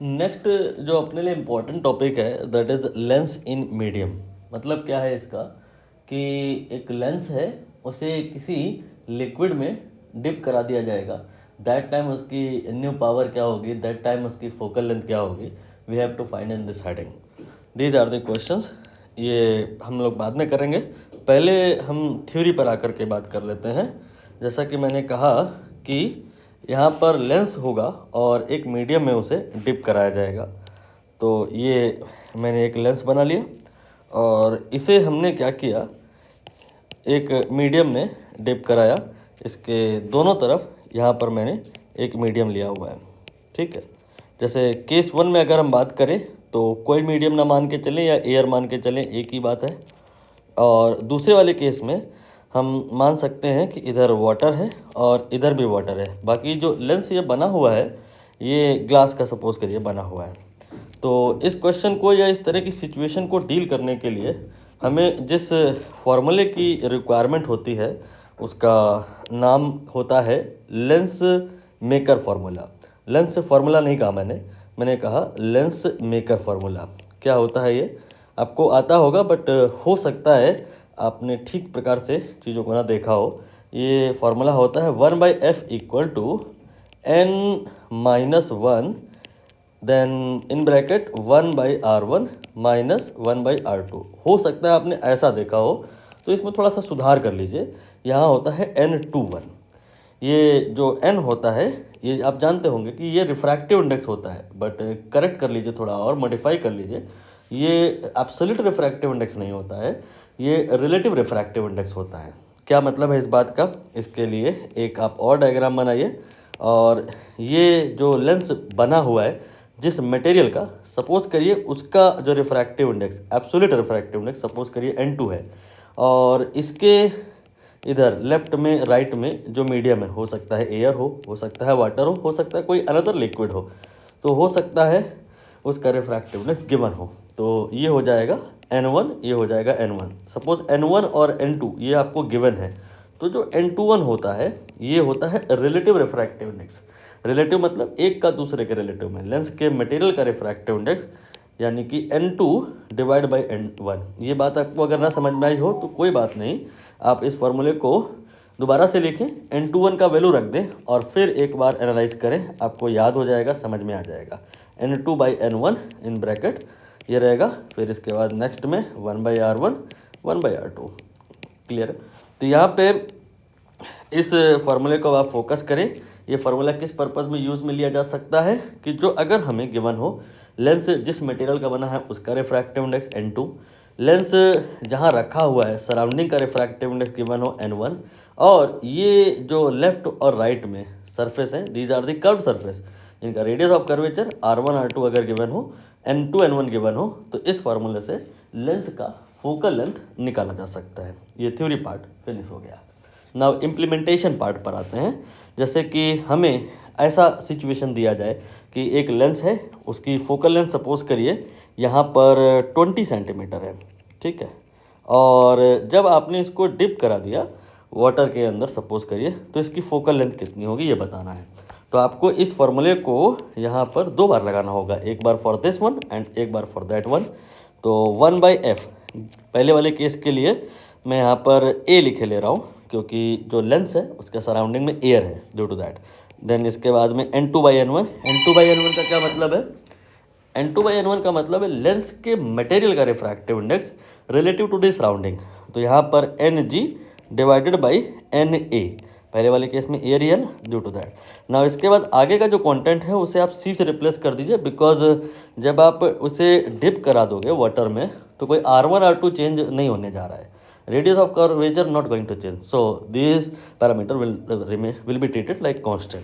Next जो अपने लिए इम्पोर्टेंट टॉपिक है that is lens in medium. मतलब क्या है इसका कि एक लेंस है, उसे किसी लिक्विड में डिप करा दिया जाएगा। दैट टाइम उसकी न्यू पावर क्या होगी, दैट टाइम उसकी फोकल लेंथ क्या होगी, we have to find in this heading. These are the questions. ये हम लोग बाद में करेंगे, पहले हम थ्योरी पर आकर के बात कर लेते हैं। जैसा कि मैंने कहा कि यहाँ पर लेंस होगा और एक मीडियम में उसे डिप कराया जाएगा। तो ये मैंने एक लेंस बना लिया और इसे हमने क्या किया, एक मीडियम में डिप कराया। इसके दोनों तरफ यहाँ पर मैंने एक मीडियम लिया हुआ है, ठीक है। जैसे केस 1 में अगर हम बात करें तो कोई मीडियम ना मान के चलें या एयर मान के चलें, एक ही बात है। और दूसरे वाले केस में हम मान सकते हैं कि इधर वाटर है और इधर भी वाटर है। बाकी जो लेंस ये बना हुआ है ये ग्लास का सपोज करिए बना हुआ है। तो इस क्वेश्चन को या इस तरह की सिचुएशन को डील करने के लिए हमें जिस फॉर्मूले की रिक्वायरमेंट होती है उसका नाम होता है lens maker formula. Lens formula नहीं कहा मैंने कहा लेंस मेकर फार्मूला। क्या होता है ये आपको आता होगा, बट हो सकता है आपने ठीक प्रकार से चीज़ों को ना देखा हो। ये फार्मूला होता है 1/f equal to n-1 then in bracket 1/r1 minus 1/r2। हो सकता है आपने ऐसा देखा हो, तो इसमें थोड़ा सा सुधार कर लीजिए। यहाँ होता है n21। ये जो n होता है ये आप जानते होंगे कि ये रिफ्रैक्टिव इंडेक्स होता है, बट करेक्ट कर लीजिए, थोड़ा और मॉडिफाई कर लीजिए। ये एब्सोल्यूट रिफ्रैक्टिव इंडेक्स नहीं होता है, ये रिलेटिव रिफ्रैक्टिव इंडेक्स होता है। क्या मतलब है इस बात का, इसके लिए एक आप और डायग्राम बनाइए। और ये जो लेंस बना हुआ है जिस मटेरियल का, सपोज करिए उसका जो refractive index, absolute refractive index suppose करिए n2 है, और इसके इधर लेफ्ट में राइट में जो मीडियम है, हो सकता है एयर हो सकता है वाटर हो सकता है कोई अनदर लिक्विड हो, तो हो सकता है उसका रिफ्रैक्टिव इंडेक्स गिवन हो। तो ये हो जाएगा n1, ये हो जाएगा n1। सपोज n1 और n2 ये आपको गिवन है, तो जो n21 होता है ये होता है रिलेटिव रिफ्रैक्टिव इंडेक्स। रिलेटिव मतलब एक का दूसरे के रिलेटिव में, लेंस के मटेरियल का रिफ्रैक्टिव इंडेक्स यानी कि n2 डिवाइड बाई n1। ये बात आपको अगर ना समझ में आई हो तो कोई बात नहीं, आप इस फॉर्मूले को दोबारा से लिखें, n21 का वैल्यू रख दें और फिर एक बार एनालाइज करें, आपको याद हो जाएगा, समझ में आ जाएगा। n2/n1 इन ब्रैकेट ये रहेगा, फिर इसके बाद नेक्स्ट में 1/r1 1/r2। क्लियर। तो यहाँ पे इस फार्मूले को आप फोकस करें। ये फार्मूला किस पर्पज़ में यूज़ में लिया जा सकता है कि जो अगर हमें गिवन हो लेंस जिस मटेरियल का बना है उसका रिफ्रैक्टिव इंडेक्स n2, लेंस जहाँ रखा हुआ है सराउंडिंग का रिफ्रैक्टिव इंडेक्स गिवन हो n1, और ये जो लेफ्ट और राइट में सरफेस है these are the curve surface, इनका radius of curvature r1 r2 अगर गिवन हो, n2 n1 गिवन हो, तो इस फार्मूले से लेंस का फोकल लेंथ निकाला जा सकता है। ये थ्योरी पार्ट फिनिश हो गया। नाउ इम्प्लीमेंटेशन पार्ट पर आते हैं। जैसे कि हमें ऐसा सिचुएशन दिया जाए कि एक लेंस है, उसकी फोकल लेंथ सपोज करिए यहाँ पर 20 सेंटीमीटर है, ठीक है। और जब आपने इसको डिप करा दिया वाटर के अंदर सपोज करिए, तो इसकी फोकल लेंथ कितनी होगी ये बताना है। तो आपको इस फॉर्मूले को यहाँ पर 2 बार लगाना होगा, एक बार फॉर दिस वन एंड एक बार फॉर दैट वन। तो 1/f पहले वाले केस के लिए मैं यहाँ पर a लिखे ले रहा हूँ क्योंकि जो लेंस है उसके सराउंडिंग में एयर है, ड्यू टू दैट। देन इसके बाद में n2/n1। n2/n1 का क्या मतलब है, n2/n1 का मतलब है लेंस के मटेरियल का refractive index relative to the surrounding. तो यहाँ पर Ng डिवाइडेड बाई Na, पहले वाले केस में एयर ही है ना, ड्यू टू दैट। ना इसके बाद आगे का जो कंटेंट है उसे आप सी से रिप्लेस कर दीजिए, बिकॉज जब आप उसे डिप करा दोगे वाटर में तो कोई r1 r2 चेंज नहीं होने जा रहा है, radius of curvature not going to change, so this parameter will be treated like constant.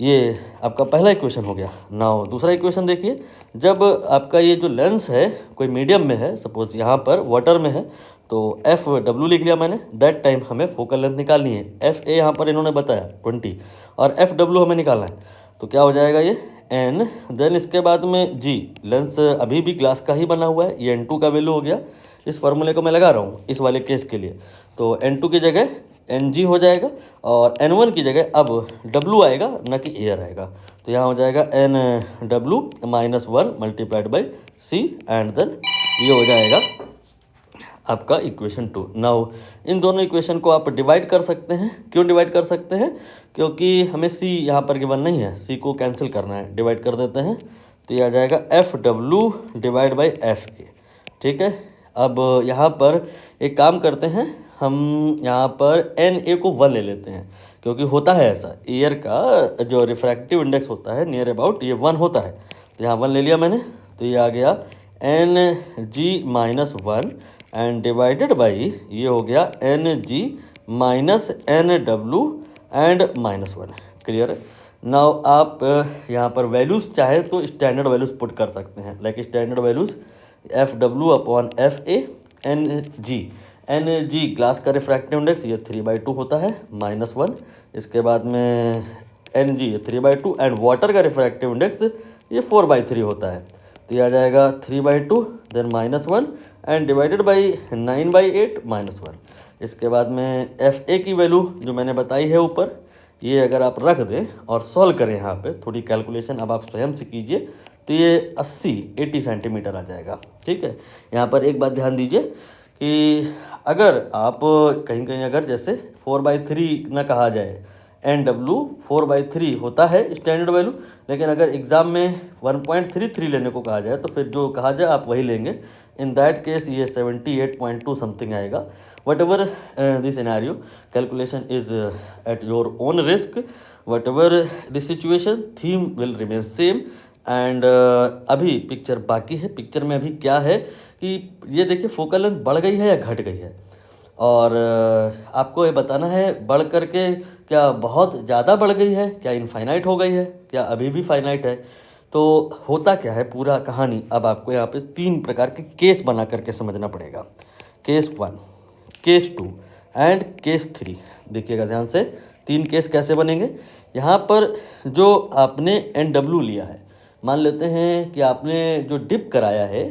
ये आपका पहला इक्वेशन हो गया। नाउ दूसरा इक्वेशन देखिए, जब आपका ये जो लेंस है कोई मीडियम में है, सपोज यहाँ पर वाटर में है, तो एफ डब्ल्यू लिख लिया मैंने। दैट टाइम हमें फोकल लेंथ निकालनी है, एफ ए यहाँ पर इन्होंने बताया 20 और एफ डब्ल्यू हमें निकालना है। तो क्या हो जाएगा ये एन, देन इसके बाद में जी, लेंस अभी भी ग्लास का ही बना हुआ है, ये n2 का वैल्यू हो गया। इस फार्मूले को मैं लगा रहा हूँ इस वाले केस के लिए, तो n2 की जगह एन जी हो जाएगा और एन वन की जगह अब डब्लू आएगा, न कि एयर आएगा। तो यहाँ हो जाएगा N W minus one multiplied by C and then ये हो जाएगा आपका इक्वेशन 2। नाउ इन दोनों इक्वेशन को आप डिवाइड कर सकते हैं। क्यों डिवाइड कर सकते हैं? क्योंकि हमें सी यहाँ पर गिवन नहीं है, सी को कैंसिल करना है, डिवाइड कर देते हैं तो ये आ जाएगा F W divide by F A. ठीक है, अब यहाँ पर एक काम करते हैं, हम यहाँ पर एन ए को 1 ले लेते हैं, क्योंकि होता है ऐसा, एयर का जो रिफ्रैक्टिव इंडेक्स होता है नियर अबाउट ये 1 होता है। तो यहाँ 1 ले लिया मैंने, तो ये आ गया N G minus one and divided by ये हो गया N G minus N W and minus one. Clear है? नाउ आप यहाँ पर वैल्यूज़ चाहे तो स्टैंडर्ड वैल्यूज़ पुट कर सकते हैं, like standard values F W upon F A N G glass का रिफ्रैक्टिव इंडेक्स ये 3/2 होता है माइनस वन, इसके बाद में एन जी 3/2 एंड वाटर का रिफ्रैक्टिव इंडेक्स ये 4/3 होता है। तो ये आ जाएगा 3/2 then minus one and divided by 9/8 minus one. इसके बाद में एफ ए की वैल्यू जो मैंने बताई है ऊपर, ये अगर आप रख दें और सॉल्व करें यहाँ पे थोड़ी कैलकुलेशन अब आप स्वयं से कीजिए, तो ये 80 सेंटीमीटर आ जाएगा। ठीक है, यहाँ पर एक बात ध्यान दीजिए कि अगर आप कहीं कहीं अगर जैसे 4/3 ना कहा जाए, एन डब्ल्यू 4/3 होता है स्टैंडर्ड वैल्यू, लेकिन अगर एग्ज़ाम में 1.33 लेने को कहा जाए तो फिर जो कहा जाए आप वही लेंगे। इन दैट केस ये 78.2 समथिंग आएगा। What ever the scenario, calculation is at your own risk, what ever the situation, theme will remain same. And अभी पिक्चर बाकी है। पिक्चर में अभी क्या है कि ये देखिए फोकल लेंथ बढ़ गई है या घट गई है, और आपको ये बताना है बढ़ करके क्या बहुत ज़्यादा बढ़ गई है, क्या इनफाइनाइट हो गई है, क्या अभी भी फाइनाइट है। तो होता क्या है पूरा कहानी अब आपको यहाँ पे 3 प्रकार के केस बना करके समझना पड़ेगा। Case 1, case 2 and case 3। देखिएगा ध्यान से, 3 केस कैसे बनेंगे। यहाँ पर जो आपने एन डब्ल्यू लिया है, मान लेते हैं कि आपने जो डिप कराया है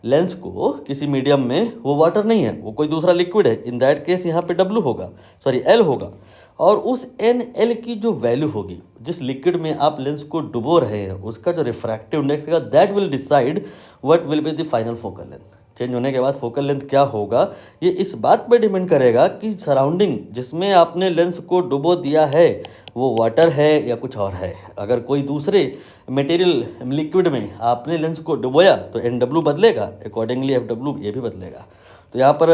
लेंस को किसी मीडियम में, वो वाटर नहीं है, वो कोई दूसरा लिक्विड है। इन दैट केस यहाँ पे डब्ल्यू होगा, सॉरी एल होगा, और उस एन एल की जो वैल्यू होगी जिस लिक्विड में आप लेंस को डुबो रहे हैं, उसका जो रिफ्रैक्टिव इंडेक्स होगा, that will decide what will be the final focal length. Change होने के बाद फोकल लेंथ क्या होगा, ये इस बात पे डिपेंड करेगा कि सराउंडिंग जिसमें आपने लेंस को डुबो दिया है वो वाटर है या कुछ और है। अगर कोई दूसरे मटेरियल लिक्विड में आपने लेंस को डुबोया तो एन डब्ल्यू बदलेगा, अकॉर्डिंगली एफ डब्ल्यू ये भी बदलेगा। तो यहाँ पर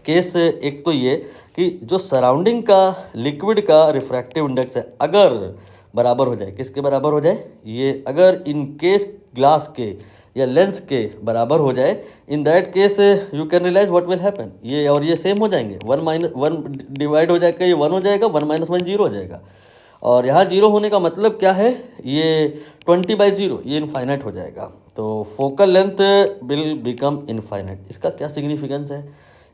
केस एक तो ये कि जो सराउंडिंग का लिक्विड का रिफ्रैक्टिव इंडेक्स है अगर बराबर हो जाए, किसके बराबर हो जाए, ये अगर इन केस ग्लास के या लेंस के बराबर हो जाए, in that case you can realize what will happen. ये और ये सेम हो जाएंगे, 1 डिवाइड हो जाएगा, ये 1 हो जाएगा, 1 - 1 0 हो जाएगा। और यहाँ 0 होने का मतलब क्या है, ये 20/0 ये इनफाइनाइट हो जाएगा। तो focal length will become infinite. इसका क्या सिग्निफिकेंस है?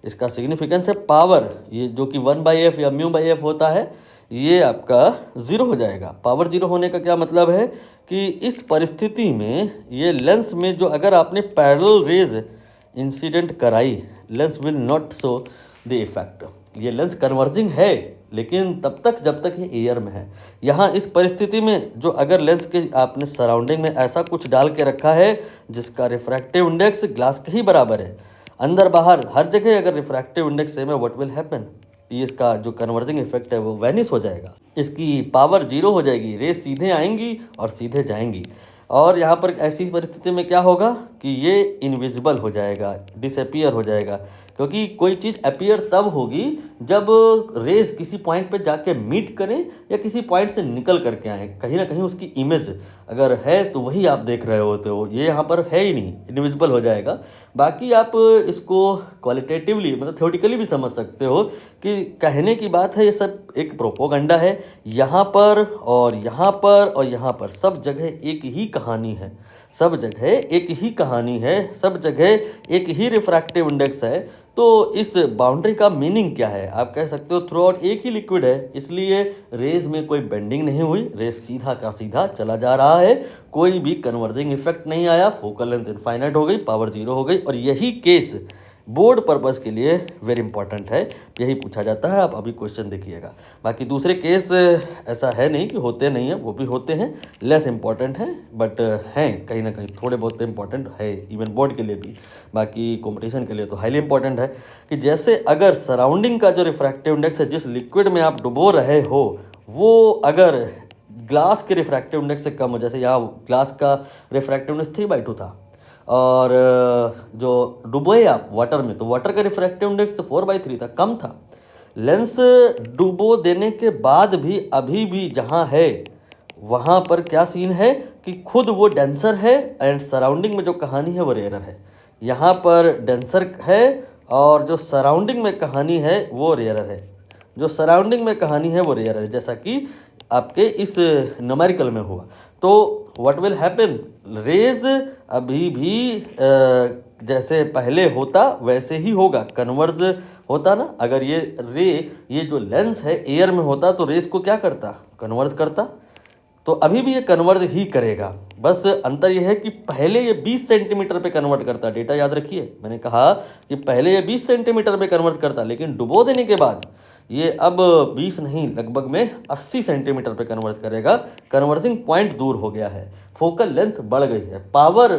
इसका सिग्निफिकेंस है पावर, ये जो कि 1/f या μ/f होता है, ये आपका 0 हो जाएगा। पावर 0 होने का क्या मतलब है कि इस परिस्थिति में ये लेंस में जो अगर आपने पैरेलल रेज इंसिडेंट कराई, lens will not show the effect. ये लेंस कन्वर्जिंग है लेकिन तब तक जब तक ये एयर में है। यहाँ इस परिस्थिति में जो अगर लेंस के आपने सराउंडिंग में ऐसा कुछ डाल के रखा है जिसका रिफ्रैक्टिव इंडेक्स ग्लास के ही बराबर है, अंदर बाहर हर जगह अगर रिफ्रैक्टिव इंडेक्स सेम है, व्हाट विल हैपन, इसका जो कन्वर्जिंग इफेक्ट है वो वैनिश हो जाएगा, इसकी पावर 0 हो जाएगी, रेस सीधे आएंगी और सीधे जाएंगी। और यहाँ पर ऐसी परिस्थिति में क्या होगा कि ये इनविजिबल हो जाएगा, डिसअपियर हो जाएगा। क्योंकि कोई चीज़ अपीयर तब होगी जब रेज किसी पॉइंट पे जाके मीट करें या किसी पॉइंट से निकल करके आए, कहीं ना कहीं उसकी इमेज अगर है तो वही आप देख रहे होते हो। ये यहाँ पर है ही नहीं, इनविजिबल हो जाएगा। बाकी आप इसको क्वालिटेटिवली मतलब थ्योरेटिकली भी समझ सकते हो कि कहने की बात है, ये सब एक प्रोपोगंडा है। यहाँ पर और यहाँ पर और यहाँ पर सब जगह एक ही कहानी है, सब जगह एक ही कहानी है, सब जगह एक ही रिफ्रैक्टिव इंडेक्स है। तो इस बाउंड्री का मीनिंग क्या है? आप कह सकते हो थ्रू आउट एक ही लिक्विड है, इसलिए रेज में कोई बेंडिंग नहीं हुई, रेज सीधा का सीधा चला जा रहा है, कोई भी कन्वर्जिंग इफेक्ट नहीं आया, फोकल लेंथ इनफाइनाइट हो गई, पावर 0 हो गई। और यही केस बोर्ड पर्पस के लिए वेरी इंपॉर्टेंट है, यही पूछा जाता है। आप अभी क्वेश्चन देखिएगा। बाकी दूसरे केस ऐसा है नहीं कि होते नहीं हैं, वो भी होते हैं, लेस इंपॉर्टेंट हैं, बट हैं कहीं ना कहीं थोड़े बहुत इंपॉर्टेंट है, इवन बोर्ड के लिए भी। बाकी कंपटीशन के लिए तो हाईली इंपॉर्टेंट है कि जैसे अगर सराउंडिंग का जो रिफ्रैक्टिव इंडेक्स है, जिस लिक्विड में आप डुबो रहे हो, वो अगर ग्लास के रिफ्रैक्टिव इंडेक्स से कम हो, जैसे यहाँ ग्लास का रिफ्रैक्टिव इंडेक्स 3/2 था, और जो डुबोए आप वाटर में, तो वाटर का रिफ्रैक्टिव इंडेक्स 4/3 था, कम था। लेंस डुबो देने के बाद भी अभी भी जहाँ है वहाँ पर क्या सीन है कि खुद वो डेंसर है एंड सराउंडिंग में जो कहानी है वो रेयर है। यहाँ पर डेंसर है और जो सराउंडिंग में कहानी है वो रेयर है, जो सराउंडिंग में कहानी है वो रेयर है, जैसा कि आपके इस न्यूमेरिकल में हुआ। तो व्हाट विल हैपन, रेज अभी भी जैसे पहले होता वैसे ही होगा, कन्वर्ज होता ना। अगर ये जो लेंस है एयर में होता तो रेस को क्या करता, कन्वर्ज करता, तो अभी भी ये कन्वर्ज ही करेगा। बस अंतर ये है कि पहले ये 20 सेंटीमीटर पे कन्वर्ट करता, डेटा याद रखिए, मैंने कहा कि पहले ये 20 सेंटीमीटर पे कन्वर्ट करता, लेकिन डुबो देने के बाद ये अब 20 नहीं, लगभग में 80 सेंटीमीटर पे कन्वर्ट करेगा। कन्वर्जिंग पॉइंट दूर हो गया है, फोकल लेंथ बढ़ गई है, पावर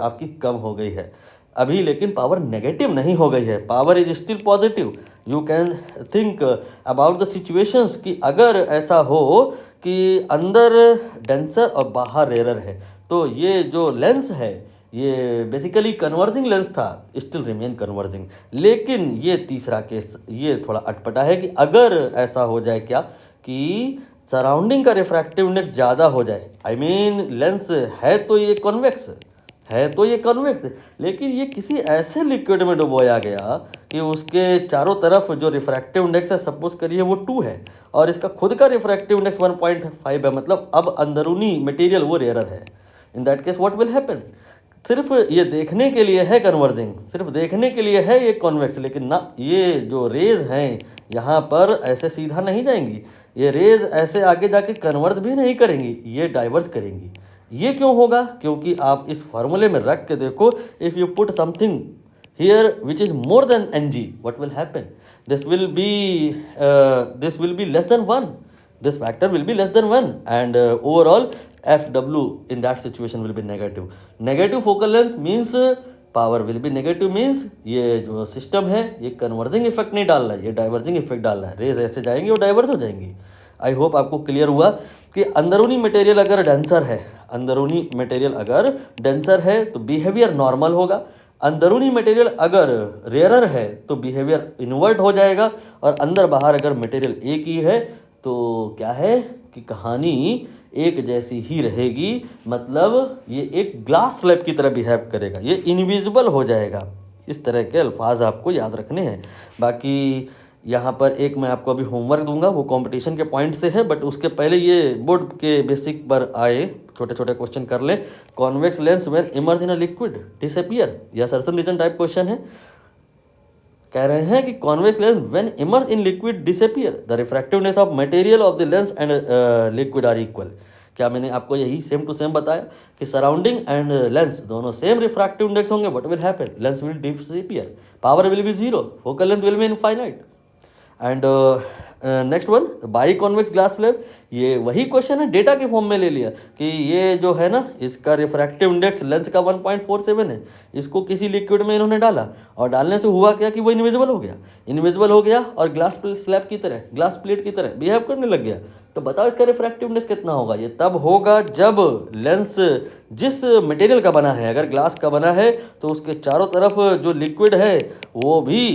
आपकी कम हो गई है अभी, लेकिन पावर नेगेटिव नहीं हो गई है, power is still positive. You can think about the situations कि अगर ऐसा हो कि अंदर डेंसर और बाहर रेयर है, तो ये जो लेंस है ये बेसिकली कन्वर्जिंग लेंस था, स्टिल रिमेन कन्वर्जिंग। लेकिन ये तीसरा केस ये थोड़ा अटपटा है कि अगर ऐसा हो जाए क्या कि सराउंडिंग का रिफ्रैक्टिव इंडेक्स ज़्यादा हो जाए, आई मीन लेंस है तो ये कॉन्वेक्स है, तो ये कन्वेक्स है, लेकिन ये किसी ऐसे लिक्विड में डुबोया गया कि उसके चारों तरफ जो रिफ्रैक्टिव इंडेक्स है, सपोज करिए वो 2 है और इसका खुद का रिफ्रैक्टिव इंडेक्स 1.5 है, मतलब अब अंदरूनी मटेरियल वो रेयर है। इन that case what will happen, सिर्फ ये देखने के लिए है कन्वर्जिंग, सिर्फ देखने के लिए है ये कॉन्वेक्स, लेकिन ना, ये जो रेज हैं यहाँ पर ऐसे सीधा नहीं जाएंगी, ये रेज ऐसे आगे जाके कन्वर्ज भी नहीं करेंगी, ये डाइवर्स करेंगी। ये क्यों होगा, क्योंकि आप इस फॉर्मूले में रख के देखो, if you put something here which is more than ng, what will happen, this will be less than 1, this factor will be less than 1, and overall fw in that situation will be negative. Negative focal length means power will B negative, means ये जो system है ये converging effect नहीं डाल रहा है, ये diverging effect डाल रहा है, रेज ऐसे जाएंगी और डाइवर्ज हो जाएंगी। आई होप आपको क्लियर हुआ कि अंदरूनी मटेरियल अगर डेंसर है, अंदरूनी मटेरियल अगर डेंसर है तो बिहेवियर नॉर्मल होगा, अंदरूनी मटेरियल अगर रेयरर है तो बिहेवियर इन्वर्ट हो जाएगा, और अंदर बाहर अगर मटेरियल एक ही है तो क्या है कि कहानी एक जैसी ही रहेगी, मतलब ये एक ग्लास स्लैब की तरह बिहेव करेगा, ये इनविजिबल हो जाएगा। इस तरह के अल्फाज आपको याद रखने हैं। बाकी यहाँ पर एक मैं आपको अभी होमवर्क दूंगा, वो कंपटीशन के पॉइंट से है, बट उसके पहले ये बोर्ड के बेसिक पर आए छोटे छोटे क्वेश्चन कर लें। Convex lens when emerge in a liquid disappear, यह सर्सन रीजन टाइप क्वेश्चन है। कह रहे हैं कि convex lens when emerge in liquid disappear, the refractiveness of material of the lens and liquid are equal. क्या मैंने आपको यही सेम टू सेम बताया कि सराउंडिंग एंड लेंस दोनों सेम रिफ्रैक्टिव इंडेक्स होंगे, what will happen, lens will disappear, power will be 0, focal length will be infinite. And next one by convex glass slab, ये वही क्वेश्चन है, data के form में ले लिया कि ये जो है ना, इसका रिफ्रैक्टिव इंडेक्स लेंस का 1.47 है, इसको किसी लिक्विड में इन्होंने डाला और डालने से हुआ क्या कि वो इनविजिबल हो गया, इनविजिबल हो गया और ग्लास स्लैब की तरह, ग्लास प्लेट की तरह बिहेव करने लग गया। तो बताओ इसका रिफ्रैक्टिव इंडेक्स कितना होगा, ये तब होगा जब लेंस जिस मटेरियल का बना है, अगर ग्लास का बना है तो उसके चारों तरफ जो लिक्विड है वो भी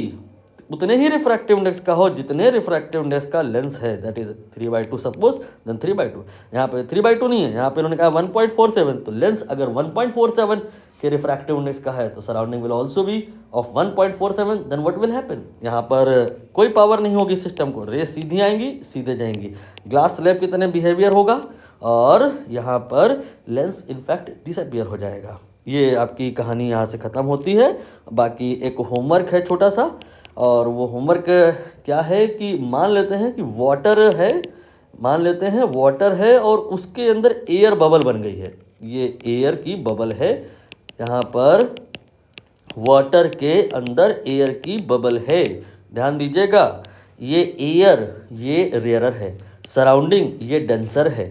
उतने ही रिफ्रैक्टिव इंडेक्स का हो जितने रिफ्रैक्टिव इंडेक्स का लेंस है, दैट इज 3/2 सपोज, देन 3/2। यहाँ पे 3/2 नहीं है, यहाँ पे उन्होंने कहा 1.47, तो लेंस अगर 1.47 के रिफ्रैक्टिव इंडेक्स का है तो surrounding will also be of 1.47, then what will happen, यहाँ पर कोई पावर नहीं होगी सिस्टम को, रेस सीधी आएंगी सीधे जाएंगी, ग्लास स्लैब की तरह बिहेवियर होगा और यहाँ पर लेंस इनफैक्ट डिसअपीयर हो जाएगा। ये आपकी कहानी यहाँ से ख़त्म होती है। बाकी एक होमवर्क है छोटा सा, और वो होमवर्क क्या है कि मान लेते हैं कि वाटर है, मान लेते हैं वाटर है और उसके अंदर एयर बबल बन गई है, ये एयर की बबल है, यहाँ पर वाटर के अंदर एयर की बबल है। ध्यान दीजिएगा, ये एयर ये रेयरर है, सराउंडिंग ये डेंसर है।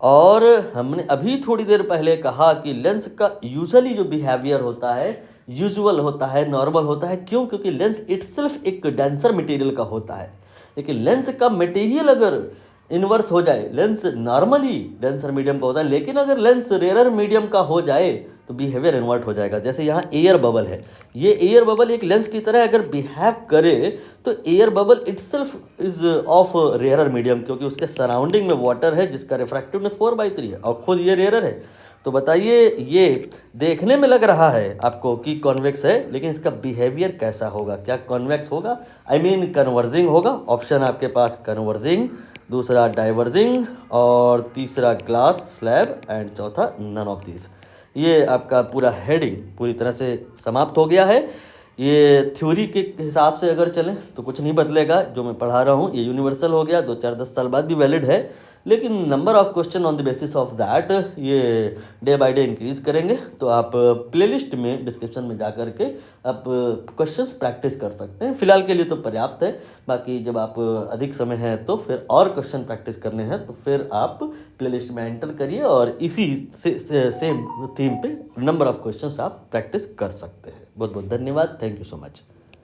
और हमने अभी थोड़ी देर पहले कहा कि लेंस का यूजुअली जो बिहेवियर होता है, यूजुअल होता है, नॉर्मल होता है। क्यों? क्योंकि लेंस इटसेल्फ एक डेंसर मटेरियल का होता है। लेकिन लेंस का मटेरियल अगर इन्वर्स हो जाए, लेंस नॉर्मली डेंसर मीडियम का होता है, लेकिन अगर लेंस रेयर मीडियम का हो जाए तो बिहेवियर इन्वर्ट हो जाएगा। जैसे यहाँ एयर बबल है, ये एयर बबल एक लेंस की तरह अगर बिहेव करे तो air bubble itself is of rare medium, क्योंकि उसके सराउंडिंग में वाटर है जिसका रिफ्रैक्टिवनेस 4/3 है और खुद ये रेयर है। तो बताइए, ये देखने में लग रहा है आपको कि कॉन्वेक्स है, लेकिन इसका बिहेवियर कैसा होगा? क्या कॉन्वेक्स होगा? आई मीन कन्वर्जिंग होगा। ऑप्शन आपके पास कन्वर्जिंग, दूसरा डाइवर्जिंग, और तीसरा ग्लास स्लैब, एंड चौथा नन ऑफ दिस। ये आपका पूरा हेडिंग पूरी तरह से समाप्त हो गया है। ये थ्योरी के हिसाब से अगर चलें तो कुछ नहीं बदलेगा। जो मैं पढ़ा रहा हूँ ये यूनिवर्सल हो गया, 2 4 10 साल बाद भी वैलिड है, लेकिन number of question on the basis of that ये डे बाय डे इंक्रीज करेंगे। तो आप प्लेलिस्ट में डिस्क्रिप्शन में जा करके आप क्वेश्चंस प्रैक्टिस कर सकते हैं। फिलहाल के लिए तो पर्याप्त है। बाकी जब आप अधिक समय है तो फिर और क्वेश्चन प्रैक्टिस करने हैं तो फिर आप प्लेलिस्ट में एंटर करिए और इसी सेम थीम पे नंबर ऑफ क्वेश्चंस आप प्रैक्टिस कर सकते हैं। बहुत बहुत धन्यवाद। Thank you so much.